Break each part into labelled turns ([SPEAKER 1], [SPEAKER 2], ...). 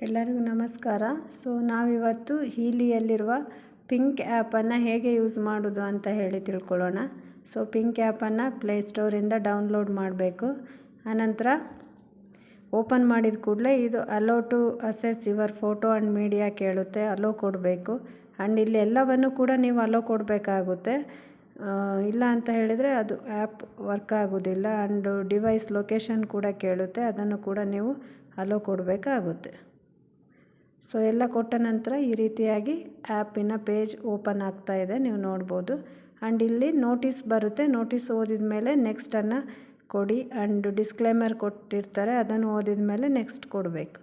[SPEAKER 1] ಎಲ್ಲರಿಗೂ ನಮಸ್ಕಾರ. ನಾವಿವತ್ತು ಹೀಲಿಯಲ್ಲಿರುವ ಪಿಂಕ್ ಆ್ಯಪನ್ನು ಹೇಗೆ ಯೂಸ್ ಮಾಡೋದು ಅಂತ ಹೇಳಿ ತಿಳ್ಕೊಳ್ಳೋಣ. ಪಿಂಕ್ ಆ್ಯಪನ್ನು ಪ್ಲೇಸ್ಟೋರಿಂದ ಡೌನ್ಲೋಡ್ ಮಾಡಬೇಕು. ಆನಂತರ ಓಪನ್ ಮಾಡಿದ ಕೂಡಲೇ ಇದು allow to access your photo and media ಕೇಳುತ್ತೆ. ಅಲೋ ಕೊಡಬೇಕು. ಆ್ಯಂಡ್ ಇಲ್ಲಿ ಎಲ್ಲವನ್ನು ಕೂಡ ನೀವು ಅಲೋ ಕೊಡಬೇಕಾಗುತ್ತೆ. ಇಲ್ಲ ಅಂತ ಹೇಳಿದರೆ ಅದು ಆ್ಯಪ್ ವರ್ಕ್ ಆಗೋದಿಲ್ಲ. ಆ್ಯಂಡ್ ಡಿವೈಸ್ ಲೊಕೇಶನ್ ಕೂಡ ಕೇಳುತ್ತೆ, ಅದನ್ನು ಕೂಡ ನೀವು ಅಲೋ ಕೊಡಬೇಕಾಗುತ್ತೆ. ಎಲ್ಲ ಕೊಟ್ಟ ನಂತರ ಈ ರೀತಿಯಾಗಿ ಆ್ಯಪಿನ ಪೇಜ್ ಓಪನ್ ಆಗ್ತಾ ಇದೆ, ನೀವು ನೋಡ್ಬೋದು. ಆ್ಯಂಡ್ ಇಲ್ಲಿ ನೋಟಿಸ್ ಬರುತ್ತೆ. ನೋಟಿಸ್ ಓದಿದ ಮೇಲೆ ನೆಕ್ಸ್ಟನ್ನು ಕೊಡಿ. ಆ್ಯಂಡ್ ಡಿಸ್ಕ್ಲೇಮರ್ ಕೊಟ್ಟಿರ್ತಾರೆ, ಅದನ್ನು ಓದಿದ ಮೇಲೆ ನೆಕ್ಸ್ಟ್ ಕೊಡಬೇಕು.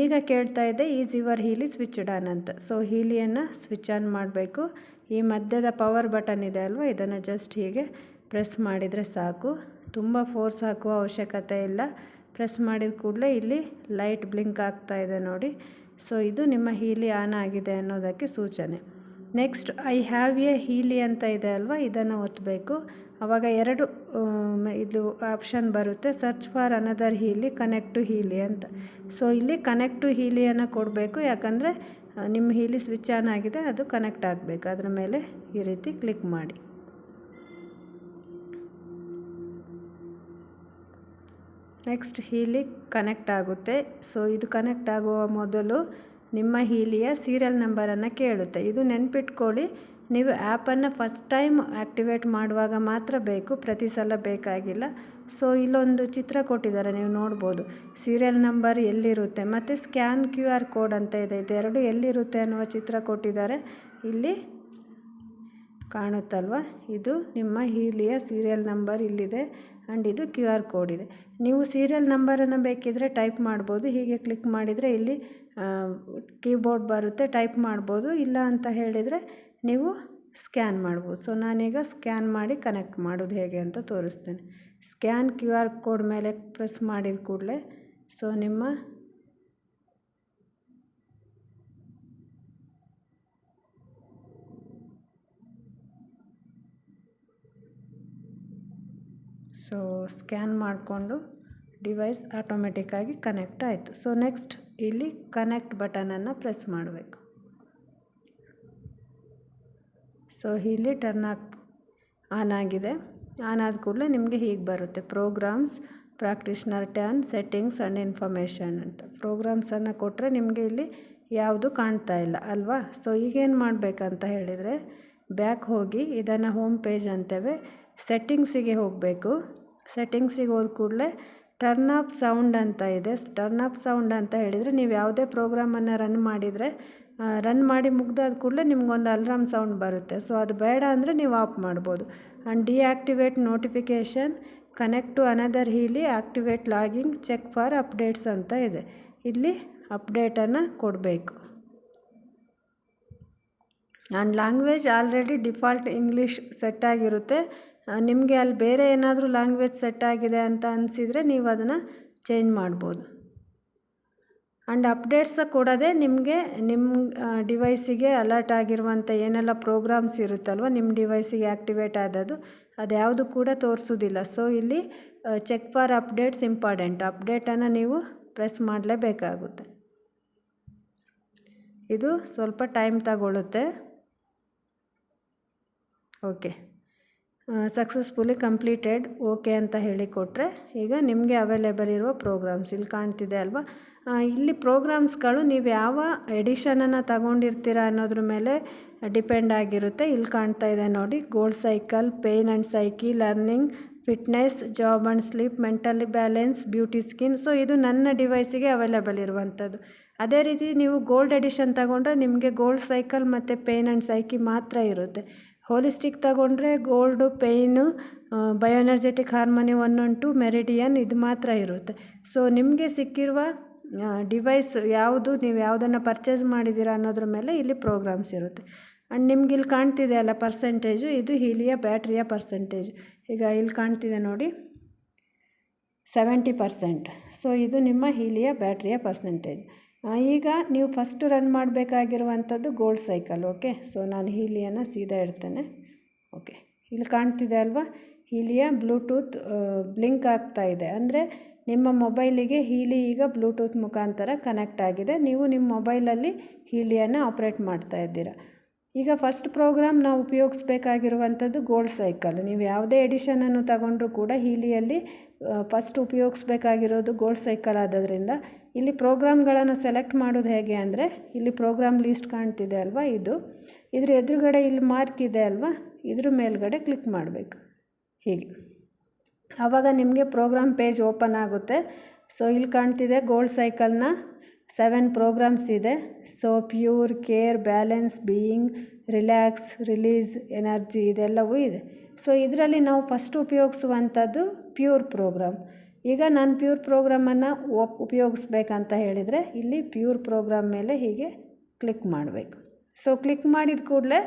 [SPEAKER 1] ಈಗ ಕೇಳ್ತಾ ಇದೆ ಈಸ್ ಯುವರ್ ಹೀಲಿ ಸ್ವಿಚ್ಡ್ ಆನ್ ಅಂತ. ಹೀಲಿಯನ್ನು ಸ್ವಿಚ್ ಆನ್ ಮಾಡಬೇಕು. ಈ ಮಧ್ಯದ ಪವರ್ ಬಟನ್ ಇದೆ ಅಲ್ವಾ, ಇದನ್ನು ಜಸ್ಟ್ ಹೀಗೆ ಪ್ರೆಸ್ ಮಾಡಿದರೆ ಸಾಕು. ತುಂಬ ಫೋರ್ಸ್ ಹಾಕುವ ಅವಶ್ಯಕತೆ ಇಲ್ಲ. ಪ್ರೆಸ್ ಮಾಡಿದ ಕೂಡಲೇ ಇಲ್ಲಿ ಲೈಟ್ ಬ್ಲಿಂಕ್ ಆಗ್ತಾ ಇದೆ ನೋಡಿ. ಇದು ನಿಮ್ಮ ಹೀಲಿ ಆನ್ ಆಗಿದೆ ಅನ್ನೋದಕ್ಕೆ ಸೂಚನೆ. ನೆಕ್ಸ್ಟ್ ಐ ಹ್ಯಾವ್ ಎ ಹೀಲಿ ಅಂತ ಇದೆ ಅಲ್ವಾ, ಇದನ್ನು ಒತ್ತಬೇಕು. ಆವಾಗ ಎರಡು ಇದು ಆಪ್ಷನ್ ಬರುತ್ತೆ, search for another Healy, connect to Healy ಅಂತ. ಇಲ್ಲಿ ಕನೆಕ್ಟ್ ಟು ಹೀಲಿಯನ್ನು ಕೊಡಬೇಕು, ಯಾಕಂದರೆ ನಿಮ್ಮ ಹೀಲಿ ಸ್ವಿಚ್ ಆನ್ ಆಗಿದೆ, ಅದು ಕನೆಕ್ಟ್ ಆಗಬೇಕು. ಅದರ ಮೇಲೆ ಈ ರೀತಿ ಕ್ಲಿಕ್ ಮಾಡಿ. ನೆಕ್ಸ್ಟ್ ಹೀಲಿ ಕನೆಕ್ಟ್ ಆಗುತ್ತೆ. ಇದು ಕನೆಕ್ಟ್ ಆಗುವ ಮೊದಲು ನಿಮ್ಮ ಹೀಲಿಯ ಸೀರಿಯಲ್ ನಂಬರನ್ನು ಕೇಳುತ್ತೆ. ಇದು ನೆನ್ಪಿಟ್ಕೊಳ್ಳಿ, ನೀವು ಆ್ಯಪನ್ನು ಫಸ್ಟ್ ಟೈಮ್ ಆ್ಯಕ್ಟಿವೇಟ್ ಮಾಡುವಾಗ ಮಾತ್ರ ಬೇಕು, ಪ್ರತಿ ಸಲ ಬೇಕಾಗಿಲ್ಲ. ಇಲ್ಲೊಂದು ಚಿತ್ರ ಕೊಟ್ಟಿದ್ದಾರೆ, ನೀವು ನೋಡ್ಬೋದು. ಸೀರಿಯಲ್ ನಂಬರ್ ಎಲ್ಲಿರುತ್ತೆ ಮತ್ತು ಸ್ಕ್ಯಾನ್ QR ಕೋಡ್ ಅಂತ ಇದೆ, ಇದೆರಡು ಎಲ್ಲಿರುತ್ತೆ ಅನ್ನುವ ಚಿತ್ರ ಕೊಟ್ಟಿದ್ದಾರೆ. ಇಲ್ಲಿ ಕಾಣುತ್ತಲ್ವ, ಇದು ನಿಮ್ಮ ಹೀಲಿಯ ಸೀರಿಯಲ್ ನಂಬರ್ ಇಲ್ಲಿದೆ. ಆ್ಯಂಡ್ ಇದು QR ಕೋಡ್ ಇದೆ. ನೀವು ಸೀರಿಯಲ್ ನಂಬರನ್ನು ಬೇಕಿದ್ದರೆ ಟೈಪ್ ಮಾಡ್ಬೋದು. ಹೀಗೆ ಕ್ಲಿಕ್ ಮಾಡಿದರೆ ಇಲ್ಲಿ ಕೀಬೋರ್ಡ್ ಬರುತ್ತೆ, ಟೈಪ್ ಮಾಡ್ಬೋದು. ಇಲ್ಲ ಅಂತ ಹೇಳಿದರೆ ನೀವು ಸ್ಕ್ಯಾನ್ ಮಾಡ್ಬೋದು. ನಾನೀಗ ಸ್ಕ್ಯಾನ್ ಮಾಡಿ ಕನೆಕ್ಟ್ ಮಾಡೋದು ಹೇಗೆ ಅಂತ ತೋರಿಸ್ತೇನೆ. ಸ್ಕ್ಯಾನ್ QR ಕೋಡ್ ಮೇಲೆ ಪ್ರೆಸ್ ಮಾಡಿದ ಕೂಡಲೇ ನಿಮ್ಮ ಸ್ಕ್ಯಾನ್ ಮಾಡಿಕೊಂಡು ಡಿವೈಸ್ ಆಟೋಮೆಟಿಕ್ಕಾಗಿ ಕನೆಕ್ಟ್ ಆಯಿತು. ನೆಕ್ಸ್ಟ್ ಇಲ್ಲಿ ಕನೆಕ್ಟ್ ಬಟನನ್ನು ಪ್ರೆಸ್ ಮಾಡಬೇಕು. ಇಲ್ಲಿ ಆನ್ ಆಗಿದೆ. ಆನ್ ಆದ ಕೂಡಲೇ ನಿಮಗೆ ಹೀಗೆ ಬರುತ್ತೆ, ಪ್ರೋಗ್ರಾಮ್ಸ್, ಪ್ರಾಕ್ಟೀಷ್ನರ್ ಟ್ಯಾನ್, ಸೆಟ್ಟಿಂಗ್ಸ್ ಆ್ಯಂಡ್ ಇನ್ಫಾರ್ಮೇಷನ್ ಅಂತ. ಪ್ರೋಗ್ರಾಮ್ಸನ್ನು ಕೊಟ್ಟರೆ ನಿಮಗೆ ಇಲ್ಲಿ ಯಾವುದು ಕಾಣ್ತಾ ಇಲ್ಲ ಅಲ್ವಾ. ಈಗೇನು ಮಾಡಬೇಕಂತ ಹೇಳಿದರೆ ಬ್ಯಾಕ್ ಹೋಗಿ ಇದನ್ನು ಹೋಮ್ ಪೇಜ್ ಅಂತೇವೆ, ಸೆಟ್ಟಿಂಗ್ಸಿಗೆ ಹೋಗಬೇಕು. ಸೆಟ್ಟಿಂಗ್ಸಿಗೆ ಹೋದ ಕೂಡಲೇ ಟರ್ನ್ ಆಫ್ ಸೌಂಡ್ ಅಂತ ಇದೆ. ಟರ್ನ್ ಆಫ್ ಸೌಂಡ್ ಅಂತ ಹೇಳಿದರೆ ನೀವು ಯಾವುದೇ ಪ್ರೋಗ್ರಾಮನ್ನು ರನ್ ಮಾಡಿ ಮುಗ್ದಾದ ಕೂಡಲೇ ನಿಮ್ಗೊಂದು ಅಲಾರ್ಮ್ ಸೌಂಡ್ ಬರುತ್ತೆ. ಅದು ಬೇಡ ಅಂದರೆ ನೀವು ಆಫ್ ಮಾಡ್ಬೋದು. And deactivate notification, connect to another Healy, activate logging, check for updates ಅಂತ ಇದೆ. ಇಲ್ಲಿ ಅಪ್ಡೇಟನ್ನು ಕೊಡಬೇಕು. And language already default English set ಆಗಿರುತ್ತೆ. ನಿಮಗೆ ಅಲ್ಲಿ ಬೇರೆ ಏನಾದರೂ ಲ್ಯಾಂಗ್ವೇಜ್ ಸೆಟ್ ಆಗಿದೆ ಅಂತ ಅನಿಸಿದರೆ ನೀವು ಅದನ್ನು ಚೇಂಜ್ ಮಾಡ್ಬೋದು. ಆ್ಯಂಡ್ ಅಪ್ಡೇಟ್ಸ ಕೊಡೋದೇ ನಿಮಗೆ ನಿಮ್ಮ ಡಿವೈಸಿಗೆ ಅಲರ್ಟ್ ಆಗಿರುವಂಥ ಏನೆಲ್ಲ ಪ್ರೋಗ್ರಾಮ್ಸ್ ಇರುತ್ತಲ್ವ ನಿಮ್ಮ ಡಿವೈಸಿಗೆ ಆ್ಯಕ್ಟಿವೇಟ್ ಆದದ್ದು, ಅದ್ಯಾವುದು ಕೂಡ ತೋರಿಸೋದಿಲ್ಲ. ಇಲ್ಲಿ ಚೆಕ್ ಫಾರ್ ಅಪ್ಡೇಟ್ಸ್ ಇಂಪಾರ್ಟೆಂಟ್, ಅಪ್ಡೇಟನ್ನು ನೀವು ಪ್ರೆಸ್ ಮಾಡಲೇಬೇಕಾಗುತ್ತೆ. ಇದು ಸ್ವಲ್ಪ ಟೈಮ್ ತಗೊಳ್ಳುತ್ತೆ. ಓಕೆ, ಸಕ್ಸಸ್ಫುಲಿ ಕಂಪ್ಲೀಟೆಡ್, ಓಕೆ ಅಂತ ಹೇಳಿ ಕೊಟ್ಟರೆ ಈಗ ನಿಮಗೆ ಅವೈಲೇಬಲ್ ಇರುವ ಪ್ರೋಗ್ರಾಮ್ಸ್ ಇಲ್ಲಿ ಕಾಣ್ತಿದೆ ಅಲ್ವಾ. ಇಲ್ಲಿ ಪ್ರೋಗ್ರಾಮ್ಸ್ಗಳು ನೀವು ಯಾವ ಎಡಿಷನನ್ನು ತಗೊಂಡಿರ್ತೀರ ಅನ್ನೋದ್ರ ಮೇಲೆ ಡಿಪೆಂಡ್ ಆಗಿರುತ್ತೆ. ಇಲ್ಲಿ ಕಾಣ್ತಾ ಇದೆ ನೋಡಿ, gold cycle, pain and psyche, learning, fitness, job and sleep, mental balance, beauty skin. ಇದು ನನ್ನ ಡಿವೈಸಿಗೆ ಅವೈಲೇಬಲ್ ಇರುವಂಥದ್ದು. ಅದೇ ರೀತಿ ನೀವು ಗೋಲ್ಡ್ ಎಡಿಷನ್ ತಗೊಂಡ್ರೆ ನಿಮಗೆ ಗೋಲ್ಡ್ ಸೈಕಲ್ ಮತ್ತು ಪೇನ್ ಆ್ಯಂಡ್ ಸೈಕಿ ಮಾತ್ರ ಇರುತ್ತೆ. ಹೋಲಿಸ್ಟಿಕ್ ತಗೊಂಡ್ರೆ gold, pain, bioenergetic harmony 1 and 2, meridian, ಇದು ಮಾತ್ರ ಇರುತ್ತೆ. ನಿಮಗೆ ಸಿಕ್ಕಿರುವ ಡಿವೈಸ್ ಯಾವುದು, ನೀವು ಯಾವುದನ್ನು ಪರ್ಚೇಸ್ ಮಾಡಿದ್ದೀರಾ ಅನ್ನೋದ್ರ ಮೇಲೆ ಇಲ್ಲಿ ಪ್ರೋಗ್ರಾಮ್ಸ್ ಇರುತ್ತೆ. ಆ್ಯಂಡ್ ನಿಮ್ಗೆ ಇಲ್ಲಿ ಕಾಣ್ತಿದೆ ಅಲ್ಲ ಪರ್ಸೆಂಟೇಜು, ಇದು ಹೀಲಿಯ ಬ್ಯಾಟ್ರಿಯ ಪರ್ಸೆಂಟೇಜ್. ಈಗ ಇಲ್ಲಿ ಕಾಣ್ತಿದೆ ನೋಡಿ 70%. ಇದು ನಿಮ್ಮ ಹೀಲಿಯ ಬ್ಯಾಟ್ರಿಯ ಪರ್ಸೆಂಟೇಜ್. ಈಗ ನೀವು ಫಸ್ಟು ರನ್ ಮಾಡಬೇಕಾಗಿರುವಂಥದ್ದು ಗೋಲ್ಡ್ ಸೈಕಲ್. ಓಕೆ, ನಾನು ಹೀಲಿಯನ್ನು ಸೀದಾ ಇಡ್ತೇನೆ. ಓಕೆ, ಇಲ್ಲಿ ಕಾಣ್ತಿದೆ ಅಲ್ವಾ, ಹೀಲಿಯ ಬ್ಲೂಟೂತ್ ಬ್ಲಿಂಕ್ ಆಗ್ತಾ ಇದೆ. ಅಂದರೆ ನಿಮ್ಮ ಮೊಬೈಲಿಗೆ ಹೀಲಿ ಈಗ ಬ್ಲೂಟೂತ್ ಮುಖಾಂತರ ಕನೆಕ್ಟ್ ಆಗಿದೆ. ನೀವು ನಿಮ್ಮ ಮೊಬೈಲಲ್ಲಿ ಹೀಲಿಯನ್ನು ಆಪ್ರೇಟ್ ಮಾಡ್ತಾ ಇದ್ದೀರಾ. ಈಗ ಫಸ್ಟ್ ಪ್ರೋಗ್ರಾಮ್ ನಾವು ಉಪಯೋಗಿಸ್ಬೇಕಾಗಿರುವಂಥದ್ದು ಗೋಲ್ಡ್ ಸೈಕಲ್. ನೀವು ಯಾವುದೇ ಎಡಿಷನನ್ನು ತಗೊಂಡ್ರೂ ಕೂಡ ಹೀಲಿಯಲ್ಲಿ ಫಸ್ಟ್ ಉಪಯೋಗಿಸ್ಬೇಕಾಗಿರೋದು ಗೋಲ್ಡ್ ಸೈಕಲ್ ಆಗೋದ್ರಿಂದ ಇಲ್ಲಿ ಪ್ರೋಗ್ರಾಮ್ಗಳನ್ನು ಸೆಲೆಕ್ಟ್ ಮಾಡೋದು ಹೇಗೆ ಅಂದರೆ, ಇಲ್ಲಿ ಪ್ರೋಗ್ರಾಮ್ ಲೀಸ್ಟ್ ಕಾಣ್ತಿದೆ ಅಲ್ವಾ, ಇದ್ರ ಎದುರುಗಡೆ ಇಲ್ಲಿ ಮಾರ್ಕ್ ಇದೆ ಅಲ್ವಾ, ಇದ್ರ ಮೇಲ್ಗಡೆ ಕ್ಲಿಕ್ ಮಾಡಬೇಕು ಹೀಗೆ. ಆವಾಗ ನಿಮಗೆ ಪ್ರೋಗ್ರಾಮ್ ಪೇಜ್ ಓಪನ್ ಆಗುತ್ತೆ. ಸೊ ಇಲ್ಲಿ ಕಾಣ್ತಿದೆ ಗೋಲ್ಡ್ ಸೈಕಲ್ನ 7 ಪ್ರೋಗ್ರಾಮ್ಸ್ ಇದೆ. So pure, care, balance, being, relax, release, energy ಇದೆಲ್ಲವೂ ಇದೆ. ಸೊ ಇದರಲ್ಲಿ ನಾವು ಫಸ್ಟ್ ಉಪಯೋಗಿಸುವಂಥದ್ದು ಪ್ಯೂರ್ ಪ್ರೋಗ್ರಾಮ್. ಈಗ ನಾನು ಪ್ಯೂರ್ ಪ್ರೋಗ್ರಾಮನ್ನು ಉಪಯೋಗಿಸ್ಬೇಕಂತ ಹೇಳಿದರೆ ಇಲ್ಲಿ ಪ್ಯೂರ್ ಪ್ರೋಗ್ರಾಮ್ ಮೇಲೆ ಹೀಗೆ ಕ್ಲಿಕ್ ಮಾಡಬೇಕು. ಸೊ ಕ್ಲಿಕ್ ಮಾಡಿದ ಕೂಡಲೇ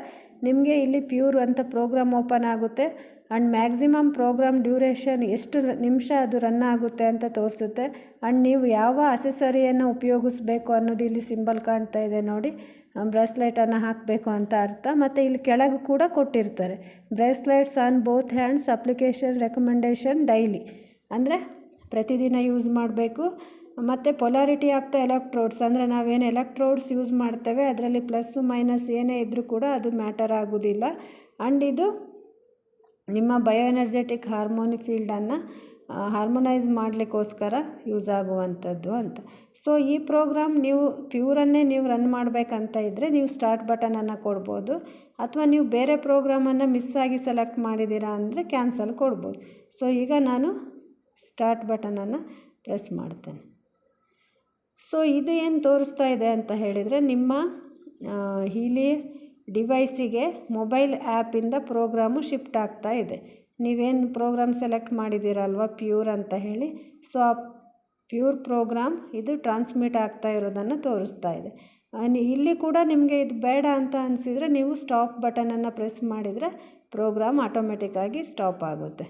[SPEAKER 1] ನಿಮಗೆ ಇಲ್ಲಿ ಪ್ಯೂರ್ ಅಂತ ಪ್ರೋಗ್ರಾಮ್ ಓಪನ್ ಆಗುತ್ತೆ. ಆ್ಯಂಡ್ ಮ್ಯಾಕ್ಸಿಮಮ್ ಪ್ರೋಗ್ರಾಮ್ ಡ್ಯೂರೇಷನ್ ಎಷ್ಟು ನಿಮಿಷ ಅದು ರನ್ ಆಗುತ್ತೆ ಅಂತ ತೋರಿಸುತ್ತೆ. ಆ್ಯಂಡ್ ನೀವು ಯಾವ ಅಸೆಸರಿಯನ್ನು ಉಪಯೋಗಿಸ್ಬೇಕು ಅನ್ನೋದು ಇಲ್ಲಿ ಸಿಂಬಲ್ ಕಾಣ್ತಾ ಇದೆ ನೋಡಿ, ಬ್ರೇಸ್ಲೆಟನ್ನು ಹಾಕಬೇಕು ಅಂತ ಅರ್ಥ. ಮತ್ತು ಇಲ್ಲಿ ಕೆಳಗೆ ಕೂಡ ಕೊಟ್ಟಿರ್ತಾರೆ bracelets on both hands, application recommendation daily, ಅಂದರೆ ಪ್ರತಿದಿನ ಯೂಸ್ ಮಾಡಬೇಕು. ಮತ್ತು ಪೊಲಾರಿಟಿ ಆಫ್ ದ ಎಲೆಕ್ಟ್ರೋಡ್ಸ್, ಅಂದರೆ ನಾವೇನು ಎಲೆಕ್ಟ್ರೋಡ್ಸ್ ಯೂಸ್ ಮಾಡ್ತೇವೆ ಅದರಲ್ಲಿ ಪ್ಲಸ್ಸು ಮೈನಸ್ ಏನೇ ಇದ್ದರೂ ಕೂಡ ಅದು ಮ್ಯಾಟರ್ ಆಗೋದಿಲ್ಲ. ಆ್ಯಂಡ್ ಇದು ನಿಮ್ಮ ಬಯೋ ಎನರ್ಜೆಟಿಕ್ ಹಾರ್ಮೋನಿ ಫೀಲ್ಡನ್ನು ಹಾರ್ಮೋನೈಸ್ ಮಾಡಲಿಕ್ಕೋಸ್ಕರ ಯೂಸ್ ಆಗುವಂಥದ್ದು ಅಂತ. ಸೊ ಈ ಪ್ರೋಗ್ರಾಮ್ ನೀವು ಪ್ಯೂರನ್ನೇ ನೀವು ರನ್ ಮಾಡಬೇಕಂತ ಇದ್ದರೆ ನೀವು ಸ್ಟಾರ್ಟ್ ಬಟನನ್ನು ಕೊಡ್ಬೋದು, ಅಥವಾ ನೀವು ಬೇರೆ ಪ್ರೋಗ್ರಾಮನ್ನು ಮಿಸ್ ಆಗಿ ಸೆಲೆಕ್ಟ್ ಮಾಡಿದ್ದೀರಾ ಅಂದರೆ ಕ್ಯಾನ್ಸಲ್ ಕೊಡ್ಬೋದು. ಸೊ ಈಗ ನಾನು ಸ್ಟಾರ್ಟ್ ಬಟನನ್ನು ಪ್ರೆಸ್ ಮಾಡ್ತೇನೆ. ಸೊ ಇದು ಏನು ತೋರಿಸ್ತಾ ಇದೆ ಅಂತ ಹೇಳಿದರೆ, ನಿಮ್ಮ ಹೀಲಿ ಡಿವೈಸಿಗೆ ಮೊಬೈಲ್ ಆ್ಯಪಿಂದ ಪ್ರೋಗ್ರಾಮು ಶಿಫ್ಟ್ ಆಗ್ತಾ ಇದೆ. ನೀವೇನು ಪ್ರೋಗ್ರಾಮ್ ಸೆಲೆಕ್ಟ್ ಮಾಡಿದ್ದೀರಲ್ವ ಪ್ಯೂರ್ ಅಂತ ಹೇಳಿ, ಸೊ ಆ ಪ್ಯೂರ್ ಪ್ರೋಗ್ರಾಮ್ ಇದು ಟ್ರಾನ್ಸ್ಮಿಟ್ ಆಗ್ತಾ ಇರೋದನ್ನು ತೋರಿಸ್ತಾ ಇದೆ. ಇಲ್ಲಿ ಕೂಡ ನಿಮಗೆ ಇದು ಬೇಡ ಅಂತ ಅನಿಸಿದರೆ ನೀವು ಸ್ಟಾಪ್ ಬಟನನ್ನು ಪ್ರೆಸ್ ಮಾಡಿದರೆ ಪ್ರೋಗ್ರಾಮ್ ಆಟೋಮೆಟಿಕ್ಕಾಗಿ ಸ್ಟಾಪ್ ಆಗುತ್ತೆ.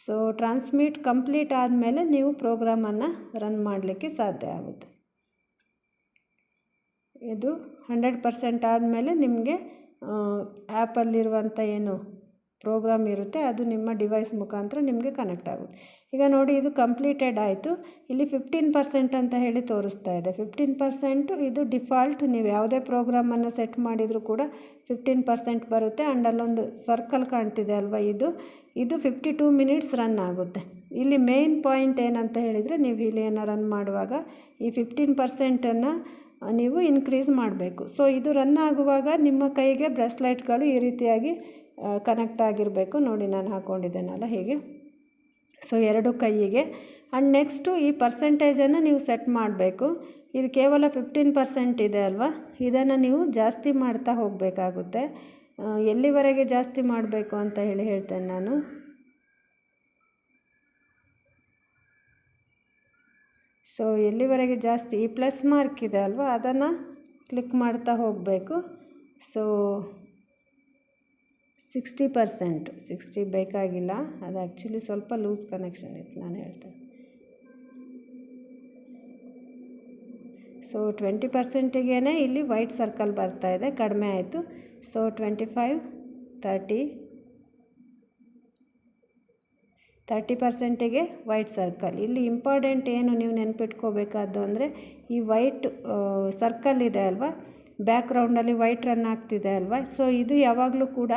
[SPEAKER 1] ಸೊ ಟ್ರಾನ್ಸ್ಮಿಟ್ ಕಂಪ್ಲೀಟ್ ಆದಮೇಲೆ ನೀವು ಪ್ರೋಗ್ರಾಮನ್ನು ರನ್ ಮಾಡಲಿಕ್ಕೆ ಸಾಧ್ಯ ಆಗುತ್ತೆ. ಇದು 100% ಆದಮೇಲೆ ನಿಮಗೆ ಆ್ಯಪಲ್ಲಿರುವಂಥ ಏನು ಪ್ರೋಗ್ರಾಮ್ ಇರುತ್ತೆ ಅದು ನಿಮ್ಮ ಡಿವೈಸ್ ಮುಖಾಂತರ ನಿಮಗೆ ಕನೆಕ್ಟ್ ಆಗುತ್ತೆ. ಈಗ ನೋಡಿ ಇದು ಕಂಪ್ಲೀಟೆಡ್ ಆಯಿತು. ಇಲ್ಲಿ 15% ಅಂತ ಹೇಳಿ ತೋರಿಸ್ತಾ ಇದೆ. 15% ಇದು ಡಿಫಾಲ್ಟ್. ನೀವು ಯಾವುದೇ ಪ್ರೋಗ್ರಾಮನ್ನು ಸೆಟ್ ಮಾಡಿದರೂ ಕೂಡ 15% ಬರುತ್ತೆ. ಆ್ಯಂಡ್ ಅಲ್ಲೊಂದು ಸರ್ಕಲ್ ಕಾಣ್ತಿದೆ ಅಲ್ವಾ, ಇದು 52 ಮಿನಿಟ್ಸ್ ರನ್ ಆಗುತ್ತೆ. ಇಲ್ಲಿ ಮೇನ್ ಪಾಯಿಂಟ್ ಏನಂತ ಹೇಳಿದರೆ, ನೀವು ಹೀಲಿಯನ್ನು ರನ್ ಮಾಡುವಾಗ ಈ 15%ನ್ನು ನೀವು ಇನ್ಕ್ರೀಸ್ ಮಾಡಬೇಕು. ಸೊ ಇದು ರನ್ ಆಗುವಾಗ ನಿಮ್ಮ ಕೈಗೆ ಬ್ರೆಸ್ಲೈಟ್ಗಳು ಈ ರೀತಿಯಾಗಿ ಕನೆಕ್ಟ್ ಆಗಿರಬೇಕು. ನೋಡಿ ನಾನು ಹಾಕ್ಕೊಂಡಿದ್ದೇನಲ್ಲ ಹೀಗೆ. ಸೊ 2 ಕೈಯಿಗೆ. ಆ್ಯಂಡ್ ನೆಕ್ಸ್ಟು ಈ ಪರ್ಸೆಂಟೇಜನ್ನು ನೀವು ಸೆಟ್ ಮಾಡಬೇಕು. ಇದು ಕೇವಲ 15% ಇದೆ ಅಲ್ವಾ, ಇದನ್ನು ನೀವು ಜಾಸ್ತಿ ಮಾಡ್ತಾ ಹೋಗಬೇಕಾಗುತ್ತೆ. ಎಲ್ಲಿವರೆಗೆ ಜಾಸ್ತಿ ಮಾಡಬೇಕು ಅಂತ ಹೇಳ್ತೇನೆ ನಾನು. ಸೊ ಎಲ್ಲಿವರೆಗೆ ಜಾಸ್ತಿ, ಈ ಪ್ಲಸ್ ಮಾರ್ಕ್ ಇದೆ ಅಲ್ವಾ ಅದನ್ನು ಕ್ಲಿಕ್ ಮಾಡ್ತಾ ಹೋಗಬೇಕು. ಸೊ 60%, 60 ಬೇಕಾಗಿಲ್ಲ, ಅದು ಆ್ಯಕ್ಚುಲಿ ಸ್ವಲ್ಪ ಲೂಸ್ ಕನೆಕ್ಷನ್ ಇತ್ತು ನಾನು ಹೇಳ್ತೇನೆ. ಸೊ 20%ಗೇ ಇಲ್ಲಿ ವೈಟ್ ಸರ್ಕಲ್ ಬರ್ತಾಯಿದೆ, ಕಡಿಮೆ ಆಯಿತು. So 25, 30% white circle. ಇಲ್ಲಿ ಇಂಪಾರ್ಟೆಂಟ್ ಏನು ನೀವು ನೆನ್ಪಿಟ್ಕೋಬೇಕಾದ್ದು ಅಂದರೆ, ಈ ವೈಟ್ ಸರ್ಕಲ್ ಇದೆ ಅಲ್ವಾ, ಬ್ಯಾಕ್ಗ್ರೌಂಡಲ್ಲಿ ವೈಟ್ ರನ್ ಆಗ್ತಿದೆ ಅಲ್ವಾ. ಸೊ ಇದು ಯಾವಾಗಲೂ ಕೂಡ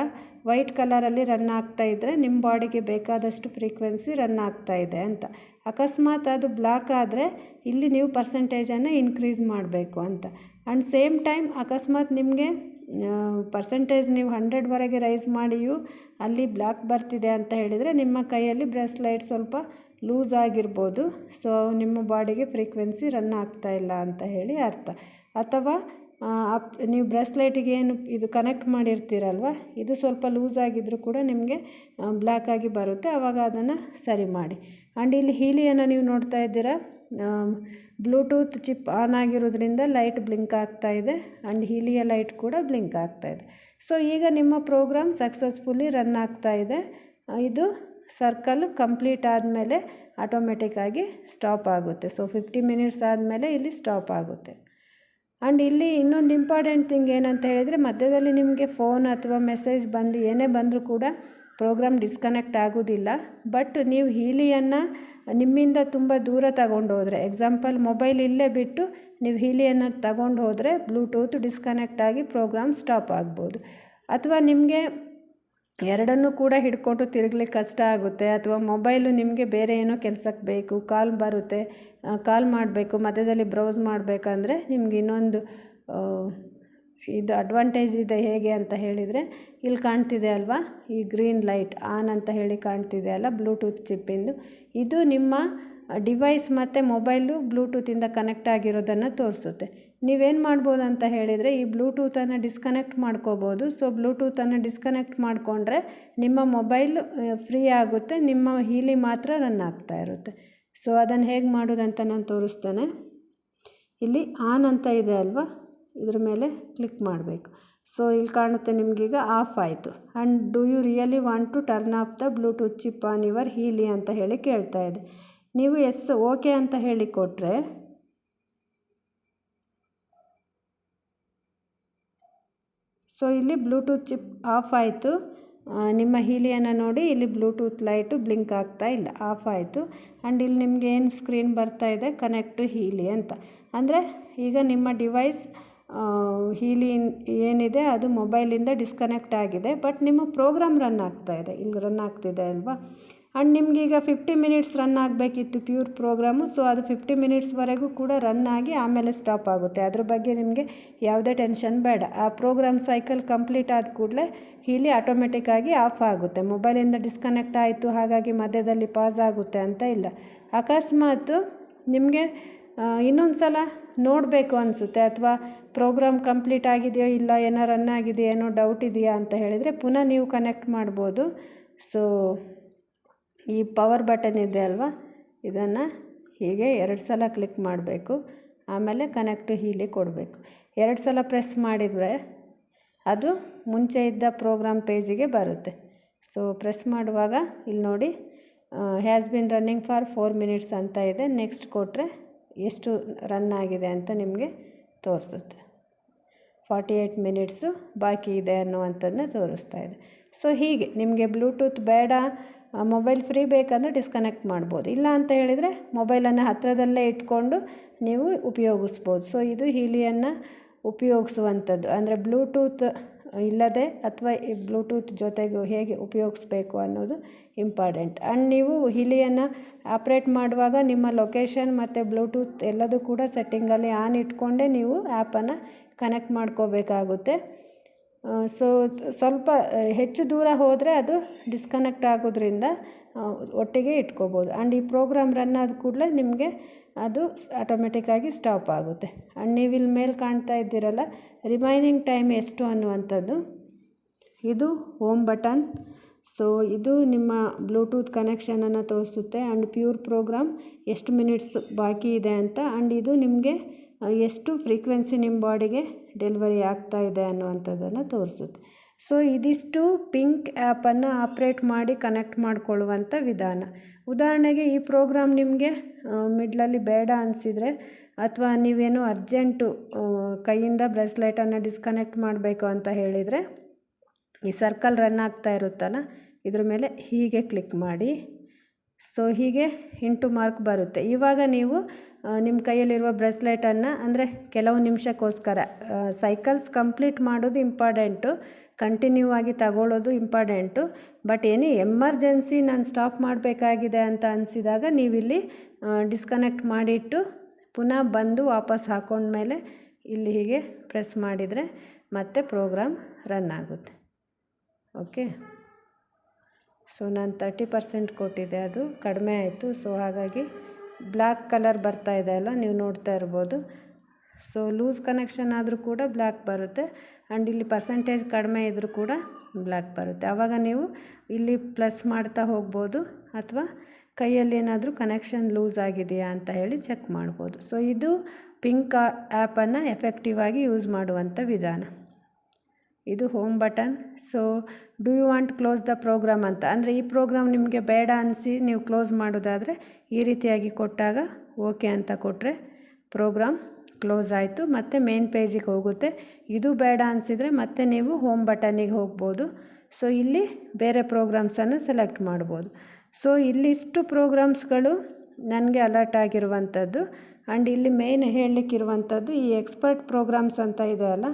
[SPEAKER 1] ವೈಟ್ ಕಲರಲ್ಲಿ ರನ್ ಆಗ್ತಾಯಿದ್ರೆ ನಿಮ್ಮ ಬಾಡಿಗೆ ಬೇಕಾದಷ್ಟು ಫ್ರೀಕ್ವೆನ್ಸಿ ರನ್ ಆಗ್ತಾಯಿದೆ ಅಂತ. ಅಕಸ್ಮಾತ್ ಅದು ಬ್ಲಾಕ್ ಆದರೆ ಇಲ್ಲಿ ನೀವು ಪರ್ಸೆಂಟೇಜನ್ನು ಇನ್ಕ್ರೀಸ್ ಮಾಡಬೇಕು ಅಂತ. ಆ್ಯಂಡ್ ಸೇಮ್ ಟೈಮ್ ಅಕಸ್ಮಾತ್ ನಿಮಗೆ ಪರ್ಸೆಂಟೇಜ್ ನೀವು 100ವರೆಗೆ ರೈಸ್ ಮಾಡಿಯೂ ಅಲ್ಲಿ ಬ್ಲಾಕ್ ಬರ್ತಿದೆ ಅಂತ ಹೇಳಿದರೆ ನಿಮ್ಮ ಕೈಯಲ್ಲಿ ಬ್ರೆಸ್ಲೈಟ್ ಸ್ವಲ್ಪ ಲೂಸ್ ಆಗಿರ್ಬೋದು. ಸೊ ನಿಮ್ಮ ಬಾಡಿಗೆ ಫ್ರೀಕ್ವೆನ್ಸಿ ರನ್ ಆಗ್ತಾಯಿಲ್ಲ ಅಂತ ಹೇಳಿ ಅರ್ಥ. ಅಥವಾ ನೀವು ಬ್ರೆಸ್ಲೈಟಿಗೆ ಏನು ಇದು ಕನೆಕ್ಟ್ ಮಾಡಿರ್ತೀರಲ್ವ, ಇದು ಸ್ವಲ್ಪ ಲೂಸ್ ಆಗಿದ್ದರೂ ಕೂಡ ನಿಮಗೆ ಬ್ಲ್ಯಾಕ್ ಆಗಿ ಬರುತ್ತೆ. ಆವಾಗ ಅದನ್ನು ಸರಿ ಮಾಡಿ. ಆ್ಯಂಡ್ ಇಲ್ಲಿ ಹೀಲಿಯನ್ನು ನೀವು ನೋಡ್ತಾ ಇದ್ದೀರಾ, ಬ್ಲೂಟೂತ್ ಚಿಪ್ ಆನ್ ಆಗಿರೋದ್ರಿಂದ ಲೈಟ್ ಬ್ಲಿಂಕ್ ಆಗ್ತಾಯಿದೆ. ಆ್ಯಂಡ್ ಹೀಲಿಯ ಲೈಟ್ ಕೂಡ ಬ್ಲಿಂಕ್ ಆಗ್ತಾಯಿದೆ. ಸೊ ಈಗ ನಿಮ್ಮ ಪ್ರೋಗ್ರಾಮ್ ಸಕ್ಸಸ್ಫುಲಿ ರನ್ ಆಗ್ತಾಯಿದೆ. ಇದು ಸರ್ಕಲ್ ಕಂಪ್ಲೀಟ್ ಆದಮೇಲೆ ಆಟೋಮೆಟಿಕ್ಕಾಗಿ ಸ್ಟಾಪ್ ಆಗುತ್ತೆ. ಸೊ 50 ಮಿನಿಟ್ಸ್ ಆದಮೇಲೆ ಇಲ್ಲಿ ಸ್ಟಾಪ್ ಆಗುತ್ತೆ. ಆ್ಯಂಡ್ ಇಲ್ಲಿ ಇನ್ನೊಂದು ಇಂಪಾರ್ಟೆಂಟ್ ಥಿಂಗ್ ಏನಂತ ಹೇಳಿದರೆ, ಮಧ್ಯದಲ್ಲಿ ನಿಮಗೆ ಫೋನ್ ಅಥವಾ ಮೆಸೇಜ್ ಬಂದು ಏನೇ ಬಂದರೂ ಕೂಡ ಪ್ರೋಗ್ರಾಮ್ ಡಿಸ್ಕನೆಕ್ಟ್ ಆಗೋದಿಲ್ಲ. ಬಟ್ ನೀವು ಹೀಲಿಯನ್ನು ನಿಮ್ಮಿಂದ ತುಂಬ ದೂರ ತಗೊಂಡು ಹೋದರೆ, ಎಕ್ಸಾಂಪಲ್ ಮೊಬೈಲ್ ಇಲ್ಲೇ ಬಿಟ್ಟು ನೀವು ಹೀಲಿಯನ್ನು ತಗೊಂಡು ಹೋದರೆ ಬ್ಲೂಟೂತ್ ಡಿಸ್ಕನೆಕ್ಟ್ ಆಗಿ ಪ್ರೋಗ್ರಾಮ್ ಸ್ಟಾಪ್ ಆಗ್ಬೋದು. ಅಥವಾ ನಿಮಗೆ ಎರಡನ್ನೂ ಕೂಡ ಹಿಡ್ಕೊಂಡು ತಿರುಗಲಿಕ್ಕೆ ಕಷ್ಟ ಆಗುತ್ತೆ, ಅಥವಾ ಮೊಬೈಲು ನಿಮಗೆ ಬೇರೆ ಏನೋ ಕೆಲಸಕ್ಕೆ ಬೇಕು, ಕಾಲ್ ಬರುತ್ತೆ, ಕಾಲ್ ಮಾಡಬೇಕು, ಮಧ್ಯದಲ್ಲಿ ಬ್ರೌಸ್ ಮಾಡಬೇಕಂದ್ರೆ ನಿಮ್ಗೆ ಇನ್ನೊಂದು ಇದು ಅಡ್ವಾಂಟೇಜ್ ಇದೆ. ಹೇಗೆ ಅಂತ ಹೇಳಿದರೆ, ಇಲ್ಲಿ ಕಾಣ್ತಿದೆ ಅಲ್ವಾ, ಈ ಗ್ರೀನ್ ಲೈಟ್ ಆನ್ ಅಂತ ಹೇಳಿ ಕಾಣ್ತಿದೆ ಅಲ್ಲ, ಬ್ಲೂಟೂತ್ ಚಿಪ್ಪಿಂದು. ಇದು ನಿಮ್ಮ ಡಿವೈಸ್ ಮತ್ತು ಮೊಬೈಲು ಬ್ಲೂಟೂತಿಂದ ಕನೆಕ್ಟ್ ಆಗಿರೋದನ್ನು ತೋರಿಸುತ್ತೆ. ನೀವೇನು ಮಾಡ್ಬೋದು ಅಂತ ಹೇಳಿದರೆ, ಈ ಬ್ಲೂಟೂತನ್ನು ಡಿಸ್ಕನೆಕ್ಟ್ ಮಾಡ್ಕೋಬೋದು. ಸೊ ಬ್ಲೂಟೂತನ್ನು ಡಿಸ್ಕನೆಕ್ಟ್ ಮಾಡಿಕೊಂಡ್ರೆ ನಿಮ್ಮ ಮೊಬೈಲ್ ಫ್ರೀ ಆಗುತ್ತೆ, ನಿಮ್ಮ ಹೀಲಿ ಮಾತ್ರ ರನ್ ಆಗ್ತಾ ಇರುತ್ತೆ. ಸೊ ಅದನ್ನು ಹೇಗೆ ಮಾಡೋದಂತ ನಾನು ತೋರಿಸ್ತೇನೆ. ಇಲ್ಲಿ ಆನ್ ಅಂತ ಇದೆ ಅಲ್ವಾ, ಇದ್ರ ಮೇಲೆ ಕ್ಲಿಕ್ ಮಾಡಬೇಕು. ಸೊ ಇಲ್ಲಿ ಕಾಣುತ್ತೆ ನಿಮಗೀಗ ಆಫ್ ಆಯಿತು. And do you really want to turn off the Bluetooth chip on your Healy ಅಂತ ಹೇಳಿ ಕೇಳ್ತಾ ಇದೆ. ನೀವು ಎಸ್ ಓಕೆ ಅಂತ ಹೇಳಿ ಕೊಟ್ಟರೆ ಸೊ ಇಲ್ಲಿ ಬ್ಲೂಟೂತ್ ಚಿಪ್ ಆಫ್ ಆಯಿತು. ನಿಮ್ಮ ಹೀಲಿಯನ್ನು ನೋಡಿ, ಇಲ್ಲಿ ಬ್ಲೂಟೂತ್ ಲೈಟು ಬ್ಲಿಂಕ್ ಆಗ್ತಾ ಇಲ್ಲ, ಆಫ್ ಆಯಿತು. ಆ್ಯಂಡ್ ಇಲ್ಲಿ ನಿಮಗೆ ಏನು ಸ್ಕ್ರೀನ್ ಬರ್ತಾ ಇದೆ, ಕನೆಕ್ಟ್ ಟು ಹೀಲಿ ಅಂತ. ಅಂದರೆ ಈಗ ನಿಮ್ಮ ಡಿವೈಸ್ ಹೀಲಿ ಏನಿದೆ ಅದು ಮೊಬೈಲಿಂದ ಡಿಸ್ಕನೆಕ್ಟ್ ಆಗಿದೆ, ಬಟ್ ನಿಮ್ಮ ಪ್ರೋಗ್ರಾಮ್ ರನ್ ಆಗ್ತಾಯಿದೆ, ಇಲ್ಲಿ ರನ್ ಆಗ್ತಿದೆ ಅಲ್ವಾ. ಆ್ಯಂಡ್ ನಿಮಗೀಗ 50 ಮಿನಿಟ್ಸ್ ರನ್ ಆಗಬೇಕಿತ್ತು ಪ್ಯೂರ್ ಪ್ರೋಗ್ರಾಮು. ಸೊ ಅದು 50 ಮಿನಿಟ್ಸ್ವರೆಗೂ ಕೂಡ ರನ್ ಆಗಿ ಆಮೇಲೆ ಸ್ಟಾಪ್ ಆಗುತ್ತೆ. ಅದ್ರ ಬಗ್ಗೆ ನಿಮಗೆ ಯಾವುದೇ ಟೆನ್ಷನ್ ಬೇಡ. ಆ ಪ್ರೋಗ್ರಾಮ್ ಸೈಕಲ್ ಕಂಪ್ಲೀಟ್ ಆದ ಕೂಡಲೇ ಹೀಲಿ ಆಟೋಮೆಟಿಕ್ಕಾಗಿ ಆಫ್ ಆಗುತ್ತೆ. ಮೊಬೈಲಿಂದ ಡಿಸ್ಕನೆಕ್ಟ್ ಆಯಿತು ಹಾಗಾಗಿ ಮಧ್ಯದಲ್ಲಿ ಪಾಸ್ ಆಗುತ್ತೆ ಅಂತ ಇಲ್ಲ. ಅಕಸ್ಮಾತ್ ನಿಮಗೆ ಇನ್ನೊಂದು ಸಲ ನೋಡಬೇಕು ಅನಿಸುತ್ತೆ, ಅಥವಾ ಪ್ರೋಗ್ರಾಮ್ ಕಂಪ್ಲೀಟ್ ಆಗಿದೆಯೋ ಇಲ್ಲ, ಏನೋ ರನ್ ಆಗಿದೆಯೋ ಏನೋ ಡೌಟ್ ಇದೆಯಾ ಅಂತ ಹೇಳಿದರೆ ಪುನಃ ನೀವು ಕನೆಕ್ಟ್ ಮಾಡ್ಬೋದು. ಸೊ ಈ ಪವರ್ ಬಟನ್ ಇದೆ ಅಲ್ವಾ, ಇದನ್ನು ಹೀಗೆ 2 ಸಲ ಕ್ಲಿಕ್ ಮಾಡಬೇಕು. ಆಮೇಲೆ ಕನೆಕ್ಟ್ ಹೀಲಿ ಕೊಡಬೇಕು. 2 ಸಲ ಪ್ರೆಸ್ ಮಾಡಿದರೆ ಅದು ಮುಂಚೆ ಇದ್ದ ಪ್ರೋಗ್ರಾಮ್ ಪೇಜಿಗೆ ಬರುತ್ತೆ. ಸೊ ಪ್ರೆಸ್ ಮಾಡುವಾಗ ಇಲ್ಲಿ ನೋಡಿ, has been running for 4 minutes ಅಂತ ಇದೆ. ನೆಕ್ಸ್ಟ್ ಕೊಟ್ಟರೆ ಎಷ್ಟು ರನ್ ಆಗಿದೆ ಅಂತ ನಿಮಗೆ ತೋರಿಸುತ್ತೆ. 48 ಮಿನಿಟ್ಸು ಬಾಕಿ ಇದೆ ಅನ್ನುವಂಥದ್ದನ್ನ ತೋರಿಸ್ತಾ ಇದೆ. ಸೊ ಹೀಗೆ ನಿಮಗೆ ಬ್ಲೂಟೂತ್ ಬೇಡ, ಮೊಬೈಲ್ ಫ್ರೀ ಬೇಕಂದರೆ ಡಿಸ್ಕನೆಕ್ಟ್ ಮಾಡ್ಬೋದು. ಇಲ್ಲ ಅಂತ ಹೇಳಿದರೆ ಮೊಬೈಲನ್ನು ಹತ್ತಿರದಲ್ಲೇ ಇಟ್ಕೊಂಡು ನೀವು ಉಪಯೋಗಿಸ್ಬೋದು. ಸೊ ಇದು ಹೀಲಿಯನ್ನು ಉಪಯೋಗಿಸುವಂಥದ್ದು, ಅಂದರೆ ಬ್ಲೂಟೂತ್ ಇಲ್ಲದೆ ಅಥವಾ ಈ ಬ್ಲೂಟೂತ್ ಜೊತೆಗೂ ಹೇಗೆ ಉಪಯೋಗಿಸ್ಬೇಕು ಅನ್ನೋದು ಇಂಪಾರ್ಟೆಂಟ್. ಆ್ಯಂಡ್ ನೀವು ಹೀಲಿಯನ್ನು ಆಪ್ರೇಟ್ ಮಾಡುವಾಗ ನಿಮ್ಮ ಲೊಕೇಶನ್ ಮತ್ತು ಬ್ಲೂಟೂತ್ ಎಲ್ಲದೂ ಕೂಡ ಸೆಟ್ಟಿಂಗಲ್ಲಿ ಆನ್ ಇಟ್ಕೊಂಡೇ ನೀವು ಆ್ಯಪನ್ನು ಕನೆಕ್ಟ್ ಮಾಡ್ಕೋಬೇಕಾಗುತ್ತೆ. ಸೊ ಸ್ವಲ್ಪ ಹೆಚ್ಚು ದೂರ ಹೋದರೆ ಅದು ಡಿಸ್ಕನೆಕ್ಟ್ ಆಗೋದ್ರಿಂದ ಒಟ್ಟಿಗೆ ಇಟ್ಕೋಬೋದು. ಆ್ಯಂಡ್ ಈ ಪ್ರೋಗ್ರಾಮ್ ರನ್ ಆದ ಕೂಡಲೇ ನಿಮಗೆ ಅದು ಆಟೋಮೆಟಿಕ್ಕಾಗಿ ಸ್ಟಾಪ್ ಆಗುತ್ತೆ. ಆ್ಯಂಡ್ ನೀವು ಇಲ್ಲಿ ಮೇಲೆ ಕಾಣ್ತಾ ಇದ್ದೀರಲ್ಲ, ರಿಮೈನಿಂಗ್ ಟೈಮ್ ಎಷ್ಟು ಅನ್ನುವಂಥದ್ದು, ಇದು ಹೋಮ್ ಬಟನ್. ಸೊ ಇದು ನಿಮ್ಮ ಬ್ಲೂಟೂತ್ ಕನೆಕ್ಷನನ್ನು ತೋರಿಸುತ್ತೆ. ಆ್ಯಂಡ್ ಪ್ಯೂರ್ ಪ್ರೋಗ್ರಾಮ್ ಎಷ್ಟು ಮಿನಿಟ್ಸ್ ಬಾಕಿ ಇದೆ ಅಂತ. ಆ್ಯಂಡ್ ಇದು ನಿಮಗೆ ಎಷ್ಟು ಫ್ರೀಕ್ವೆನ್ಸಿ ನಿಮ್ಮ ಬಾಡಿಗೆ ಡೆಲಿವರಿ ಆಗ್ತಾ ಇದೆ ಅನ್ನುವಂಥದ್ದನ್ನು ತೋರಿಸುತ್ತೆ. ಸೊ ಇದಿಷ್ಟು ಪಿಂಕ್ ಆ್ಯಪನ್ನು ಆಪ್ರೇಟ್ ಮಾಡಿ ಕನೆಕ್ಟ್ ಮಾಡಿಕೊಳ್ಳುವಂಥ ವಿಧಾನ. ಉದಾಹರಣೆಗೆ ಈ ಪ್ರೋಗ್ರಾಮ್ ನಿಮಗೆ ಮಿಡ್ಲಲ್ಲಿ ಬೇಡ ಅನಿಸಿದರೆ, ಅಥವಾ ನೀವೇನು ಅರ್ಜೆಂಟು ಕೈಯಿಂದ ಬ್ರೆಸ್ಲೈಟನ್ನು ಡಿಸ್ಕನೆಕ್ಟ್ ಮಾಡಬೇಕು ಅಂತ ಹೇಳಿದರೆ, ಈ ಸರ್ಕಲ್ ರನ್ ಆಗ್ತಾ ಇರುತ್ತಲ್ಲ, ಇದ್ರ ಮೇಲೆ ಹೀಗೆ ಕ್ಲಿಕ್ ಮಾಡಿ. ಸೊ ಹೀಗೆ ಇಂಟು ಮಾರ್ಕ್ ಬರುತ್ತೆ. ಇವಾಗ ನೀವು ನಿಮ್ಮ ಕೈಯಲ್ಲಿರುವ ಬ್ರೆಸ್ಲೈಟನ್ನು, ಅಂದರೆ ಕೆಲವು ನಿಮಿಷಕ್ಕೋಸ್ಕರ ಸೈಕಲ್ಸ್ ಕಂಪ್ಲೀಟ್ ಮಾಡೋದು ಇಂಪಾರ್ಟೆಂಟು, ಕಂಟಿನ್ಯೂ ಆಗಿ ತಗೊಳ್ಳೋದು ಇಂಪಾರ್ಟೆಂಟು. ಬಟ್ ಎನಿ ಎಮರ್ಜೆನ್ಸಿ ನಾನು ಸ್ಟಾಪ್ ಮಾಡಬೇಕಾಗಿದೆ ಅಂತ ಅನಿಸಿದಾಗ ನೀವಿಲ್ಲಿ ಡಿಸ್ಕನೆಕ್ಟ್ ಮಾಡಿಟ್ಟು ಪುನಃ ಬಂದು ವಾಪಸ್ ಹಾಕೊಂಡ್ಮೇಲೆ ಇಲ್ಲಿ ಹೀಗೆ ಪ್ರೆಸ್ ಮಾಡಿದರೆ ಮತ್ತೆ ಪ್ರೋಗ್ರಾಮ್ ರನ್ ಆಗುತ್ತೆ. ಓಕೆ. ಸೊ ನಾನು 30% ಕೊಟ್ಟಿದ್ದೆ, ಅದು ಕಡಿಮೆ ಆಯಿತು. ಸೊ ಹಾಗಾಗಿ ಬ್ಲ್ಯಾಕ್ ಕಲರ್ ಬರ್ತಾ ಇದೆ ಅಲ್ಲ, ನೀವು ನೋಡ್ತಾ ಇರ್ಬೋದು. ಸೊ ಲೂಸ್ ಕನೆಕ್ಷನ್ ಆದರೂ ಕೂಡ ಬ್ಲ್ಯಾಕ್ ಬರುತ್ತೆ. ಆ್ಯಂಡ್ ಇಲ್ಲಿ ಪರ್ಸೆಂಟೇಜ್ ಕಡಿಮೆ ಇದ್ದರೂ ಕೂಡ ಬ್ಲ್ಯಾಕ್ ಬರುತ್ತೆ. ಆವಾಗ ನೀವು ಇಲ್ಲಿ ಪ್ಲಸ್ ಮಾಡ್ತಾ ಹೋಗ್ಬೋದು, ಅಥವಾ ಕೈಯಲ್ಲಿ ಏನಾದರೂ ಕನೆಕ್ಷನ್ ಲೂಸ್ ಆಗಿದೆಯಾ ಅಂತ ಹೇಳಿ ಚೆಕ್ ಮಾಡ್ಬೋದು. ಸೊ ಇದು ಪಿಂಕ್ ಆ್ಯಪನ್ನು ಎಫೆಕ್ಟಿವ್ ಆಗಿ ಯೂಸ್ ಮಾಡುವಂಥ ವಿಧಾನ. ಇದು home button. So do you want close the program ಅಂತ, ಅಂದರೆ ಈ ಪ್ರೋಗ್ರಾಮ್ ನಿಮಗೆ ಬೇಡ ಅನಿಸಿ ನೀವು ಕ್ಲೋಸ್ ಮಾಡೋದಾದರೆ ಈ ರೀತಿಯಾಗಿ ಕೊಟ್ಟಾಗ ಓಕೆ ಅಂತ ಕೊಟ್ಟರೆ ಪ್ರೋಗ್ರಾಮ್ ಕ್ಲೋಸ್ ಆಯಿತು, ಮತ್ತು ಮೇನ್ ಪೇಜಿಗೆ ಹೋಗುತ್ತೆ. ಇದು ಬೇಡ ಅನಿಸಿದರೆ ಮತ್ತೆ ನೀವು ಹೋಮ್ ಬಟನ್ನಿಗೆ ಹೋಗ್ಬೋದು. ಸೊ ಇಲ್ಲಿ ಬೇರೆ ಪ್ರೋಗ್ರಾಮ್ಸನ್ನು ಸೆಲೆಕ್ಟ್ ಮಾಡ್ಬೋದು. ಸೊ ಇಲ್ಲಿಷ್ಟು ಪ್ರೋಗ್ರಾಮ್ಸ್ಗಳು ನನಗೆ ಅಲರ್ಟ್ ಆಗಿರುವಂಥದ್ದು. ಆ್ಯಂಡ್ ಇಲ್ಲಿ ಮೇನ್ ಹೇಳಲಿಕ್ಕಿರುವಂಥದ್ದು ಈ ಎಕ್ಸ್ಪರ್ಟ್ ಪ್ರೋಗ್ರಾಮ್ಸ್ ಅಂತ ಇದೆ ಅಲ್ಲ,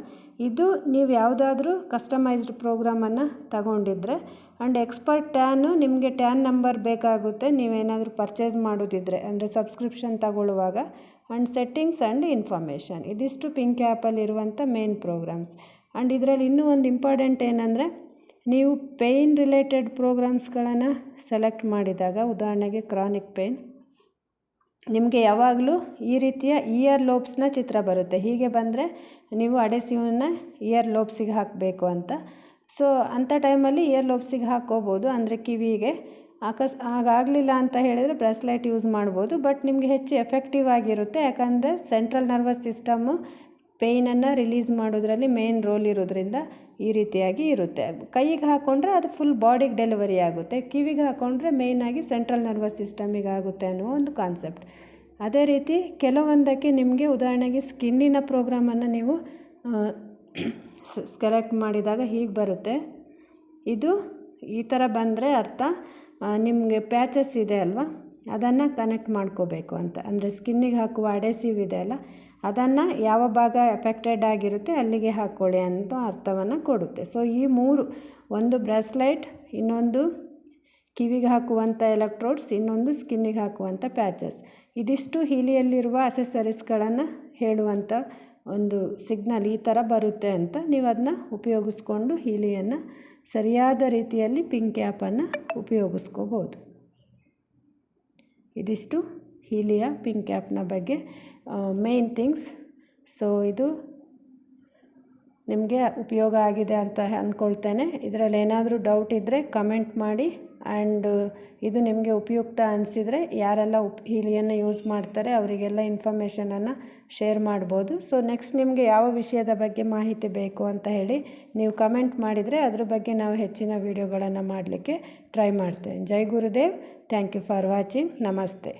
[SPEAKER 1] ಇದು ನೀವು ಯಾವುದಾದ್ರೂ ಕಸ್ಟಮೈಸ್ಡ್ ಪ್ರೋಗ್ರಾಮನ್ನು ತಗೊಂಡಿದ್ರೆ ಆ್ಯಂಡ್ ಎಕ್ಸ್ಪರ್ಟ್ ಟ್ಯಾನು ನಿಮಗೆ ಟ್ಯಾನ್ ನಂಬರ್ ಬೇಕಾಗುತ್ತೆ ನೀವೇನಾದರೂ ಪರ್ಚೇಸ್ ಮಾಡೋದಿದ್ರೆ, ಅಂದರೆ ಸಬ್ಸ್ಕ್ರಿಪ್ಷನ್ ತಗೊಳ್ಳುವಾಗ. ಆ್ಯಂಡ್ ಸೆಟ್ಟಿಂಗ್ಸ್ ಆ್ಯಂಡ್ ಇನ್ಫಾರ್ಮೇಷನ್, ಇದಿಷ್ಟು ಪಿಂಕ್ ಆ್ಯಪಲ್ಲಿರುವಂಥ ಮೇನ್ ಪ್ರೋಗ್ರಾಮ್ಸ್. ಆ್ಯಂಡ್ ಇದರಲ್ಲಿ ಇನ್ನೂ ಒಂದು ಇಂಪಾರ್ಟೆಂಟ್ ಏನಂದರೆ, ನೀವು ಪೇಯ್ನ್ ರಿಲೇಟೆಡ್ ಪ್ರೋಗ್ರಾಮ್ಸ್ಗಳನ್ನು ಸೆಲೆಕ್ಟ್ ಮಾಡಿದಾಗ, ಉದಾಹರಣೆಗೆ ಕ್ರಾನಿಕ್ ಪೇಯ್ನ್, ನಿಮಗೆ ಯಾವಾಗಲೂ ಈ ರೀತಿಯ ಇಯರ್ ಲೋಬ್ಸ್ನ ಚಿತ್ರ ಬರುತ್ತೆ. ಹೀಗೆ ಬಂದರೆ ನೀವು ಅಡೆಸಿವನ್ನ ಇಯರ್ ಲೋಬ್ಸಿಗೆ ಹಾಕಬೇಕು ಅಂತ. ಸೊ ಅಂಥ ಟೈಮಲ್ಲಿ ಇಯರ್ ಲೋಬ್ಸಿಗೆ ಹಾಕ್ಕೋಬೋದು, ಅಂದರೆ ಕಿವಿಗೆ. ಹಾಗಾಗಲಿಲ್ಲ ಅಂತ ಹೇಳಿದರೆ ಬ್ರೆಸ್ಲೈಟ್ ಯೂಸ್ ಮಾಡ್ಬೋದು. ಬಟ್ ನಿಮಗೆ ಹೆಚ್ಚು ಎಫೆಕ್ಟಿವ್ ಆಗಿರುತ್ತೆ, ಯಾಕಂದರೆ ಸೆಂಟ್ರಲ್ ನರ್ವಸ್ ಸಿಸ್ಟಮ್ಮು ಪೇಯ್ನನ್ನು ರಿಲೀಸ್ ಮಾಡೋದ್ರಲ್ಲಿ ಮೇನ್ ರೋಲ್ ಇರೋದ್ರಿಂದ ಈ ರೀತಿಯಾಗಿ ಇರುತ್ತೆ. ಕೈಗೆ ಹಾಕ್ಕೊಂಡ್ರೆ ಅದು ಫುಲ್ ಬಾಡಿಗೆ ಡೆಲಿವರಿ ಆಗುತ್ತೆ, ಕಿವಿಗೆ ಹಾಕ್ಕೊಂಡ್ರೆ ಮೇಯ್ನಾಗಿ ಸೆಂಟ್ರಲ್ ನರ್ವಸ್ ಸಿಸ್ಟಮಿಗೆ ಆಗುತ್ತೆ ಅನ್ನೋ ಒಂದು ಕಾನ್ಸೆಪ್ಟ್. ಅದೇ ರೀತಿ ಕೆಲವೊಂದಕ್ಕೆ ನಿಮಗೆ ಉದಾಹರಣೆಗೆ ಸ್ಕಿನ್ನಿನ ಪ್ರೋಗ್ರಾಮನ್ನು ನೀವು ಸೆಲೆಕ್ಟ್ ಮಾಡಿದಾಗ ಹೀಗೆ ಬರುತ್ತೆ. ಇದು ಈ ಥರ ಬಂದರೆ ಅರ್ಥ ನಿಮಗೆ ಪ್ಯಾಚಸ್ ಇದೆ ಅಲ್ವಾ, ಅದನ್ನು ಕನೆಕ್ಟ್ ಮಾಡ್ಕೋಬೇಕು ಅಂತ. ಅಂದರೆ ಸ್ಕಿನ್ನಿಗೆ ಹಾಕುವ ಅಡೆಸಿವ್ ಇದೆ ಅಲ್ಲ, ಅದನ್ನು ಯಾವ ಭಾಗ ಎಫೆಕ್ಟೆಡ್ ಆಗಿರುತ್ತೆ ಅಲ್ಲಿಗೆ ಹಾಕ್ಕೊಳ್ಳಿ ಅಂತ ಅರ್ಥವನ್ನು ಕೊಡುತ್ತೆ. ಸೊ ಈ ಮೂರು, ಒಂದು ಬ್ರೆಸ್ಲೈಟ್, ಇನ್ನೊಂದು ಕಿವಿಗೆ ಹಾಕುವಂಥ ಎಲೆಕ್ಟ್ರೋಡ್ಸ್, ಇನ್ನೊಂದು ಸ್ಕಿನ್ನಿಗೆ ಹಾಕುವಂಥ ಪ್ಯಾಚಸ್, ಇದಿಷ್ಟು ಹೀಲಿಯಲ್ಲಿರುವ ಅಸೆಸರೀಸ್ಗಳನ್ನು ಹೇಳುವಂಥ ಒಂದು ಸಿಗ್ನಲ್ ಈ ಥರ ಬರುತ್ತೆ ಅಂತ. ನೀವು ಅದನ್ನ ಉಪಯೋಗಿಸ್ಕೊಂಡು ಹೀಲಿಯನ್ನು ಸರಿಯಾದ ರೀತಿಯಲ್ಲಿ ಪಿಂಕ್ ಆ್ಯಪನ್ನು ಉಪಯೋಗಿಸ್ಕೋಬೋದು. ಇದಿಷ್ಟು ಹೀಲಿಯ ಪಿಂಕ್ ಆ್ಯಪ್ನ ಬಗ್ಗೆ ಮೇನ್ ಥಿಂಗ್ಸ್. ಸೊ ಇದು ನಿಮಗೆ ಉಪಯೋಗ ಆಗಿದೆ ಅಂತ ಅಂದ್ಕೊಳ್ತೇನೆ. ಇದರಲ್ಲಿ ಏನಾದರೂ ಡೌಟ್ ಇದ್ದರೆ ಕಮೆಂಟ್ ಮಾಡಿ. ಆ್ಯಂಡ್ ಇದು ನಿಮಗೆ ಉಪಯುಕ್ತ ಅನಿಸಿದರೆ ಯಾರೆಲ್ಲ ಹೀಲಿಯನ್ನು ಯೂಸ್ ಮಾಡ್ತಾರೆ ಅವರಿಗೆಲ್ಲ ಇನ್ಫಾರ್ಮೇಷನನ್ನು ಶೇರ್ ಮಾಡ್ಬೋದು. ಸೊ ನೆಕ್ಸ್ಟ್ ನಿಮಗೆ ಯಾವ ವಿಷಯದ ಬಗ್ಗೆ ಮಾಹಿತಿ ಬೇಕು ಅಂತ ಹೇಳಿ ನೀವು ಕಮೆಂಟ್ ಮಾಡಿದರೆ ಅದ್ರ ಬಗ್ಗೆ ನಾವು ಹೆಚ್ಚಿನ ವೀಡಿಯೋಗಳನ್ನು ಮಾಡಲಿಕ್ಕೆ ಟ್ರೈ ಮಾಡ್ತೇವೆ. ಜೈ Gurudev. Thank you for watching. ನಮಸ್ತೆ.